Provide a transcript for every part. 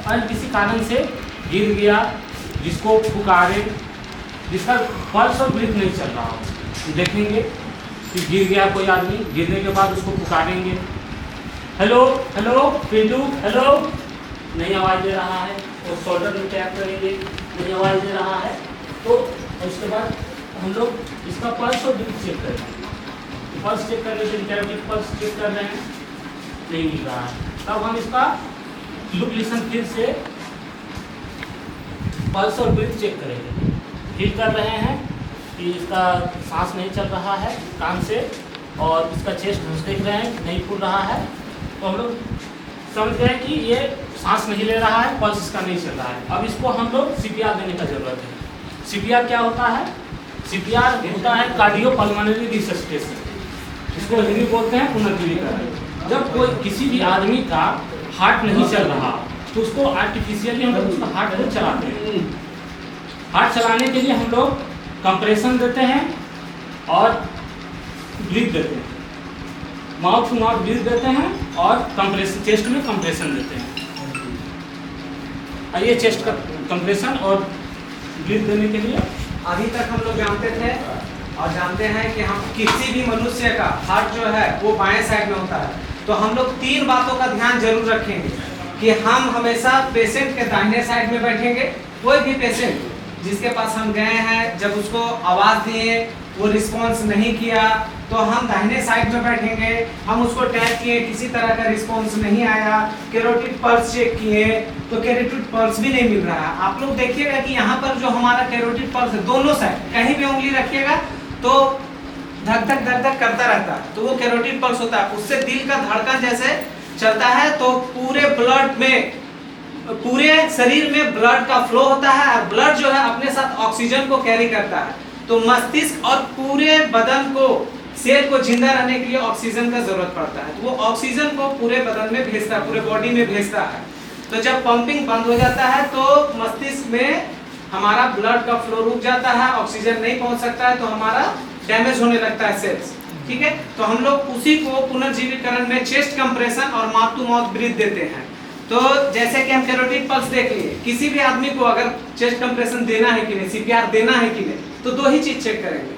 और किसी कारण से गिर गया, जिसको पुकारे, जिसका पल्स और ब्रीथ नहीं चल रहा हो, देखेंगे कि गिर गया कोई आदमी, गिरने के बाद उसको पुकारेंगे, हेलो हेलो पिंटू हेलो, नहीं आवाज़ दे रहा है, और शोल्डर में टैप करेंगे, नहीं आवाज़ दे रहा है, तो उसके बाद हम लोग इसका पल्स और ब्रीथ चेक करेंगे। पल्स चेक कर रहे थे, पल्स चेक कर रहे हैं, नहीं मिल रहा है, तब हम इसका लुक लिसन फिर से पल्स और ब्रीथ चेक करेंगे। फील कर रहे हैं कि इसका सांस नहीं चल रहा है कान से, और इसका चेस्ट देख रहे हैं नहीं फूल रहा है, तो हम लोग समझ गए कि ये सांस नहीं ले रहा है, पल्स इसका नहीं चल रहा है। अब इसको हम लोग CPR देने का जरूरत है। CPR क्या होता है? CPR होता है कार्डियो पल्मोनरी रिससिटेशन, इसको हिंदी बोलते हैं पुनर्जीवीकरण। जब कोई किसी भी आदमी का हार्ट नहीं चल रहा तो उसको आर्टिफिशियली हम लोग उसका हार्ट को चलाते हैं। हार्ट चलाने के लिए हम लोग कंप्रेशन देते हैं और ब्रीथ देते हैं, माउथ टू माउथ ब्रीथ देते हैं और कंप्रेशन, चेस्ट में कंप्रेशन देते हैं। आइए चेस्ट का कंप्रेशन और ब्रीथ देने के लिए। अभी तक हम लोग जानते थे और जानते हैं कि हम किसी भी मनुष्य का हार्ट जो है वो बाएं साइड में होता है, तो हम लोग 3 बातों का ध्यान जरूर रखेंगे कि हम हमेशा पेशेंट के दाहिने साइड में बैठेंगे। कोई भी पेशेंट जिसके पास हम गए हैं, जब उसको आवाज़ दिए वो रिस्पॉन्स नहीं किया, तो हम दाहिने साइड में बैठेंगे। हम उसको टैप किए, किसी तरह का रिस्पॉन्स नहीं आया, कैरोटिड पल्स चेक किए तो कैरोटिड पल्स भी नहीं मिल रहा है। आप लोग देखिएगा कि यहाँ पर जो हमारा कैरोटिड पल्स है, दोनों साइड कहीं भी उंगली रखिएगा तो धक धक धक धक करता रहता है, तो वो कैरोटिड पल्स होता है। उससे दिल का धड़कन जैसे चलता है, तो पूरे ब्लड में, पूरे शरीर में ब्लड का फ्लो होता है, और ब्लड जो है अपने साथ ऑक्सीजन को कैरी करता है। तो मस्तिष्क और पूरे बदन को, सेल को जिंदा रहने के लिए ऑक्सीजन का जरूरत पड़ता है, तो वो ऑक्सीजन को पूरे बदन में भेजता है, पूरे बॉडी में भेजता है। तो जब पंपिंग बंद हो जाता है तो मस्तिष्क में हमारा ब्लड का फ्लो रुक जाता है, ऑक्सीजन नहीं पहुंच सकता है, तो हमारा डैमेज होने लगता है सेल्स। ठीक है, तो हम लोग उसी को पुनर्जीवीकरण में चेस्ट कंप्रेशन और माउथ टू माउथ ब्रीथ देते हैं। तो जैसे कि हम कैरोटिड पल्स देख लिए, किसी भी आदमी को अगर चेस्ट कंप्रेशन देना है कि नहीं, CPR देना है कि नहीं, तो 2 ही चीज चेक करेंगे,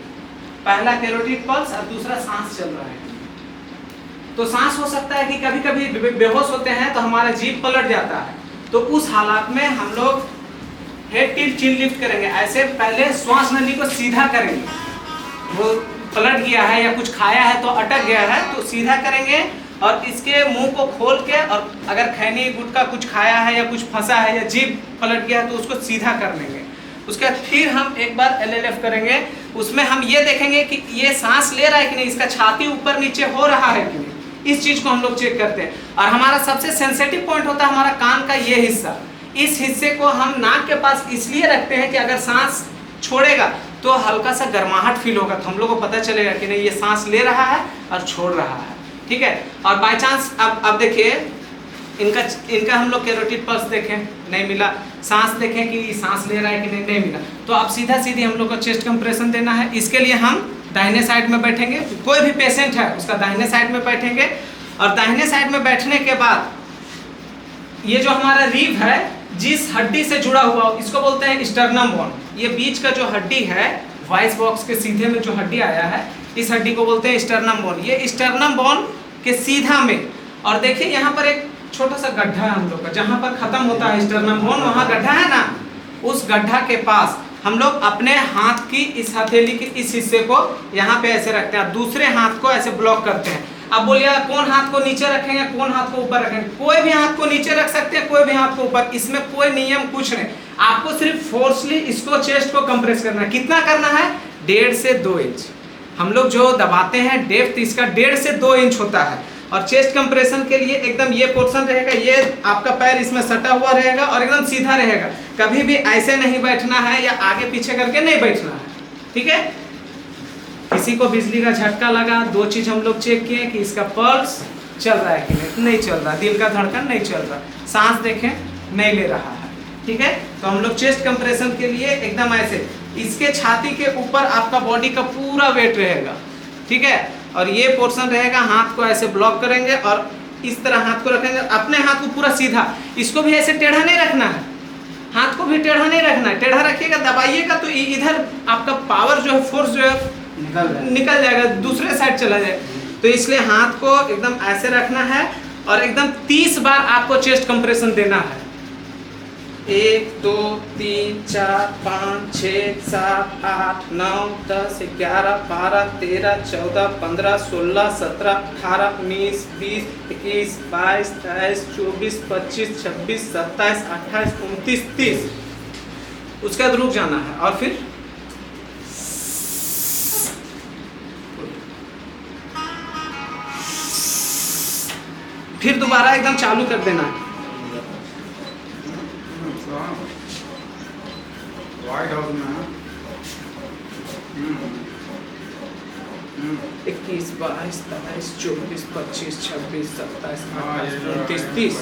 पहला कैरोटिड पल्स और दूसरा सांस चल रहा है। तो सांस हो सकता है कि कभी कभी बेहोश होते हैं तो हमारा जीभ पलट जाता है, तो उस हालात में हम लोग हेड टिल्ट चिन लिफ्ट करेंगे, ऐसे पहले श्वास नली को सीधा करेंगे। वो पलट गया है या कुछ खाया है तो अटक गया है तो सीधा करेंगे, और इसके मुंह को खोल के, और अगर खैनी गुटखा कुछ खाया है या कुछ फंसा है या जीभ पलट गया है तो उसको सीधा कर लेंगे। उसके बाद फिर हम एक बार LLF करेंगे, उसमें हम ये देखेंगे कि ये सांस ले रहा है कि नहीं, इसका छाती ऊपर नीचे हो रहा है कि नहीं, इस चीज को हम लोग चेक करते हैं। और हमारा सबसे सेंसिटिव पॉइंट होता है हमारा कान का ये हिस्सा, इस हिस्से को हम नाक के पास इसलिए रखते हैं कि अगर सांस छोड़ेगा तो हल्का सा गर्माहट फील होगा, तो हम लोग को पता चलेगा कि नहीं ये सांस ले रहा है और छोड़ रहा है। ठीक है, और बाय चांस अब देखिए इनका हम लोग कैरोटिड पल्स देखें, नहीं मिला, सांस देखें कि सांस ले रहा है कि नहीं मिला, तो अब सीधा सीधी हम लोग को चेस्ट कंप्रेशन देना है। इसके लिए हम दाहिने साइड में बैठेंगे, कोई भी पेशेंट है उसका दाहिने साइड में बैठेंगे, और दाहिने साइड में बैठने के बाद ये जो हमारा रिब है, जिस हड्डी से जुड़ा हुआ इसको बोलते हैं स्टर्नम बोन। ये बीच का जो हड्डी है, वॉइस बॉक्स के सीधे में जो हड्डी आया है, इस हड्डी को बोलते हैं स्टर्नम बोन। ये स्टर्नम बोन के सीधा में, और देखिए यहाँ पर एक छोटा सा गड्ढा है हम लोग का, जहाँ पर खत्म होता है स्टर्नम बोन, वहाँ गड्ढा है ना, उस गड्ढा के पास हम लोग अपने हाथ की इस हथेली के इस हिस्से को यहाँ पे ऐसे रखते हैं, दूसरे हाथ को ऐसे ब्लॉक करते हैं। अब बोलिए कौन हाथ को नीचे रखेंगे, कौन हाथ को ऊपर रखेंगे? कोई भी हाथ को नीचे रख सकते हैं, कोई भी हाथ को ऊपर, इसमें कोई नियम कुछ नहीं। आपको सिर्फ फोर्सली इसको, चेस्ट को कंप्रेस करना है। कितना करना है? 1.5 से 2 इंच। हम लोग जो दबाते हैं डेप्थ इसका 1.5 से 2 इंच होता है। और चेस्ट कंप्रेशन के लिए एकदम ये पोर्शन रहेगा, ये आपका पैर इसमें सटा हुआ रहेगा और एकदम सीधा रहेगा। कभी भी ऐसे नहीं बैठना है या आगे पीछे करके नहीं बैठना है, ठीक है? किसी को बिजली का झटका लगा, 2 चीज हम लोग चेक किए कि इसका पल्स चल रहा है कि नहीं चल रहा, दिल का धड़कन नहीं चल रहा, सांस देखें नहीं ले रहा है, ठीक है? तो हम लोग चेस्ट कंप्रेशन के लिए एकदम ऐसे, इसके छाती के ऊपर आपका बॉडी का पूरा वेट रहेगा, ठीक है? और ये पोर्शन रहेगा, हाथ को ऐसे ब्लॉक करेंगे और इस तरह हाथ को रखेंगे, अपने हाथ को पूरा सीधा, इसको भी ऐसे टेढ़ा नहीं रखना है, हाथ को भी टेढ़ा नहीं रखना है। टेढ़ा रखिएगा, दबाइएगा तो इधर आपका पावर जो है, फोर्स जो है निकल जाएगा, दूसरे साइड चला जाएगा। तो इसलिए हाथ को एकदम ऐसे रखना है और एकदम 30 बार आपको चेस्ट कंप्रेशन देना है। 1 2 3 4 5 6 7 8 9 10 11 12 13 14 15 16 17 18 19 20 21 22 23 24 25 26 27 28 29 30। उसके बाद रुक जाना है और फिर दोबारा एकदम चालू कर देना है। वाइट हाउस में 21 22 23 24 25 26 27 28 29 30।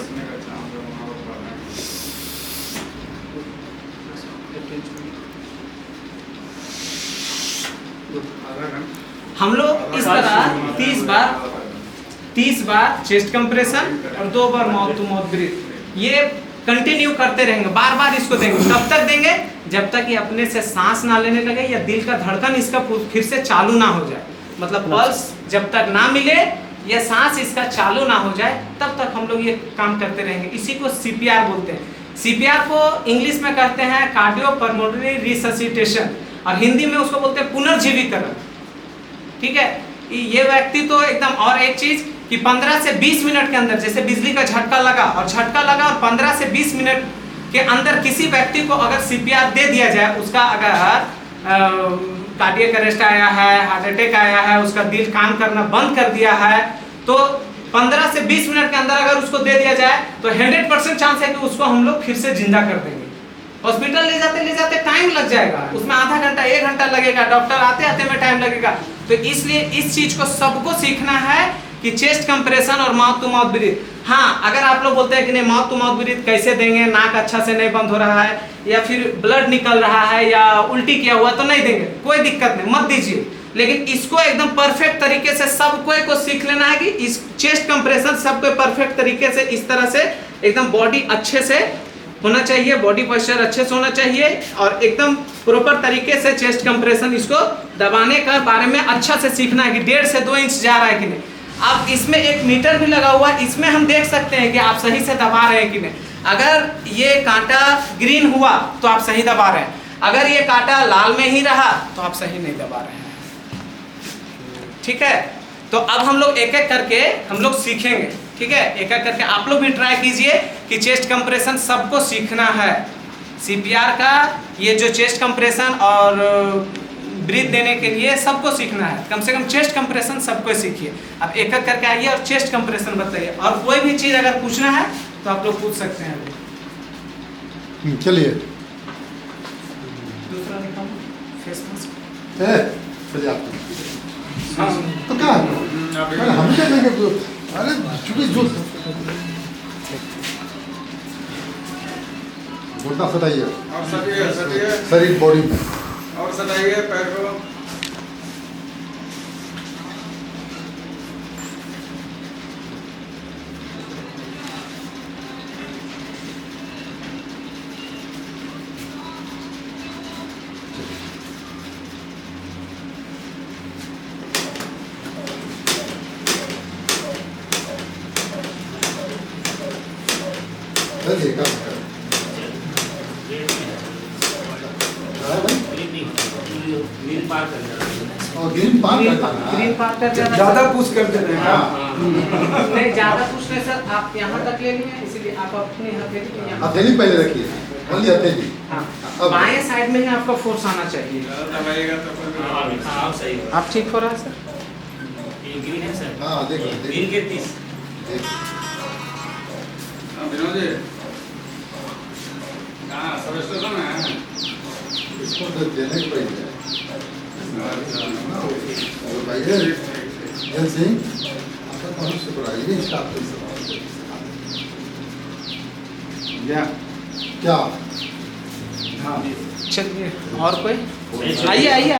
हम लोग इस तरह 30 बार चेस्ट कंप्रेशन और 2 बार माउथ टू माउथ ब्रीथ, ये कंटिन्यू करते रहेंगे, बार बार इसको देंगे। कब तक देंगे? जब तक ये अपने से सांस ना लेने लगे या दिल का धड़कन इसका फिर से चालू ना हो जाए, मतलब पल्स जब तक ना मिले या सांस इसका चालू ना हो जाए तब तक हम लोग ये काम करते रहेंगे। इसी को CPR बोलते हैं। CPR को इंग्लिश में कहते हैं कार्डियोपल्मोनरी रिससिटेशन और हिंदी में उसको बोलते हैं पुनर्जीवीकरण। ठीक है, ये व्यक्ति तो एकदम, और एक चीज कि 15 से 20 मिनट के अंदर, जैसे बिजली का झटका लगा और 15 से 20 मिनट के अंदर किसी व्यक्ति को अगर CPR दे दिया जाए, उसका अगर कार्डियक अरेस्ट आया है, हार्ट अटैक आया है, उसका दिल काम करना बंद कर दिया है, तो 15 से 20 मिनट के अंदर अगर उसको दे दिया जाए तो 100% चांस है कि उसको हम लोग फिर से जिंदा कर देंगे। हॉस्पिटल ले जाते टाइम लग जाएगा, उसमें आधा घंटा 1 घंटा लगेगा, डॉक्टर आते आते में टाइम लगेगा। तो इसलिए इस चीज को सबको सीखना है कि चेस्ट कंप्रेशन और माउथ टू माउथ ब्रीथ। हाँ, अगर आप लोग बोलते हैं कि नहीं माउथ टू माउथ ब्रीथ कैसे देंगे, नाक अच्छा से नहीं बंद हो रहा है या फिर ब्लड निकल रहा है या उल्टी किया हुआ, तो नहीं देंगे, कोई दिक्कत नहीं, मत दीजिए। लेकिन इसको एकदम परफेक्ट तरीके से सबको को सीख लेना है कि इस चेस्ट कंप्रेशन सबको परफेक्ट तरीके से इस तरह से एकदम बॉडी अच्छे से होना चाहिए, बॉडी पोस्चर अच्छे से होना चाहिए और एकदम प्रॉपर तरीके से चेस्ट कंप्रेशन इसको दबाने का बारे में अच्छा से सीखना है कि 1.5 से 2 इंच जा रहा है कि नहीं। अब इसमें एक मीटर भी लगा हुआ है, इसमें हम देख सकते हैं कि आप सही से दबा रहे हैं कि नहीं। अगर ये कांटा ग्रीन हुआ तो आप सही दबा रहे हैं, अगर ये कांटा लाल में ही रहा तो आप सही नहीं दबा रहे हैं। ठीक है, तो अब हम लोग एक एक करके हम लोग सीखेंगे। ठीक है, एक एक करके आप लोग भी ट्राई कीजिए कि चेस्ट कंप्रेशन सबको सीखना है। CPR का ये जो चेस्ट कंप्रेशन और ब्रीथ देने के लिए सबको सीखना है, कम से कम चेस्ट कंप्रेशन सबको सीखिए। अब एक एक करके आइए और चेस्ट कंप्रेशन बताइए, और कोई भी चीज़ अगर पूछना है तो आप लोग पूछ सकते हैं। चलिए दूसरा दिखाओ, फेस मास्क। चलिए आप तो क्या हम क्या करेंगे? अरे चूंकि जो घुटना सटाइए और सटिए शरीर बॉडी में, और सटाइए पैर को। चलिए काम करें। ग्रीन पार कर जाना। और ग्रीन पार करता है ग्रीन पार कर जाना। ज्यादा पुश कर देते हैं। नहीं, ज्यादा कुछ नहीं सर, आप यहाँ तक ले लिए, इसीलिए आप अपने हथेली को यहाँ। हथेली पहले रखिए, ओनली हथेली। हाँ, अब बाएं साइड में ही आपका फोर्स आना चाहिए। दबाइएगा तो फिर हाँ सही है। आप ठीक हो रहा है सर? ये ग्रीन है सर, हाँ देखो ग्रीन के 30। विनोद जी कहाँ सब स्टेशन है? इसको तो देने को पड़ेगा। और भाई जन सिंह आपका कौन से पढ़ाइए स्टाफ क्या? हाँ, चलिए और कोई आइए आइए।